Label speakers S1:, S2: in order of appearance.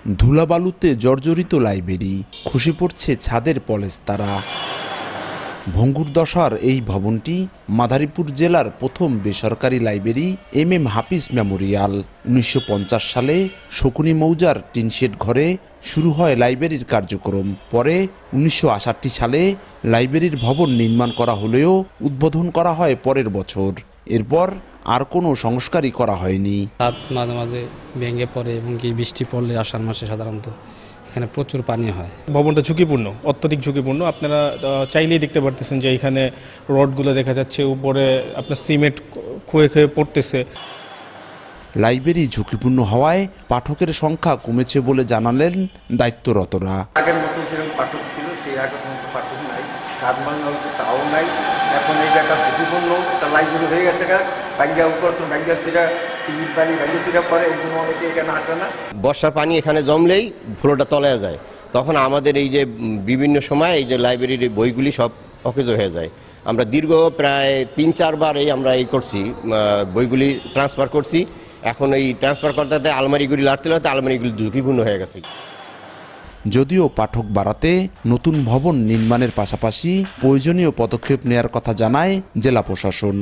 S1: ধুলাবালুতে জর্জরিত লাইব্রেরি, খসে পড়ছে ছাদের পলেস্তারা। ভঙ্গুর দশার এই ভবনটি মাদারীপুর জেলার প্রথম বেসরকারি লাইব্রেরি MM হাফিজ মেমোরিয়াল। 1950 সালে শকুনি মৌজার টিনশেড ঘরে শুরু হয় লাইব্রেরির কার্যক্রম। পরে 1968 সালে লাইব্রেরির ভবন নির্মাণ করা হলেও উদ্বোধন করা হয় পরের বছর। এরপর আর কোনো সংস্কারই করা হয়নি।
S2: মাঝে মাঝে ভেঙে পড়ে এবং কি বৃষ্টি পড়লে আষাঢ় মাসে সাধারণত এখানে প্রচুর পানি হয়।
S3: ভবনটা ঝুঁকিপূর্ণ, অত্যধিক ঝুঁকিপূর্ণ। আপনারা চাইলেই দেখতে পারতেছেন যে এখানে রডগুলো দেখা যাচ্ছে, উপরে আপনার সিমেন্ট ক্ষয়ে ক্ষয়ে পড়তেছে।
S1: লাইব্রেরি ঝুঁকিপূর্ণ হওয়ায় পাঠকের সংখ্যা কমেছে বলে জানালেন দায়িত্বরতরা।
S4: আগের মতো যেরকম পাঠক ছিল সেই আগের মতো পাঠক নাই, কাজ বাংলা হয়তো তাও নাই। এখন এই একটা ঝুঁকিপূর্ণ একটা লাইব্রেরি হয়ে গেছে, ব্যাঙ্গা উপর তো ব্যাঙ্গা চিরা সিমেন্ট বালি ব্যাঙ্গা চিরা পরে, এই জন্য অনেকে এখানে আসে না।
S5: বর্ষার পানি এখানে জমলেই ফ্লোরটা তলায় যায়, তখন আমাদের এই যে বিভিন্ন সময় এই যে লাইব্রেরির বইগুলি সব অকেজ হয়ে যায়। আমরা দীর্ঘ প্রায় 3-4 বার আমরা করছি, বইগুলি ট্রান্সফার করছি। এখন এই ট্রান্সফার করতে আলমারিগুলি লাড়তে লাড়তে আলমারিগুলি ঝুঁকিপূর্ণ হয়ে গেছে।
S1: যদিও পাঠক বাড়াতে নতুন ভবন নির্মাণের পাশাপাশি প্রয়োজনীয় পদক্ষেপ নেয়ার কথা জানায় জেলা প্রশাসন।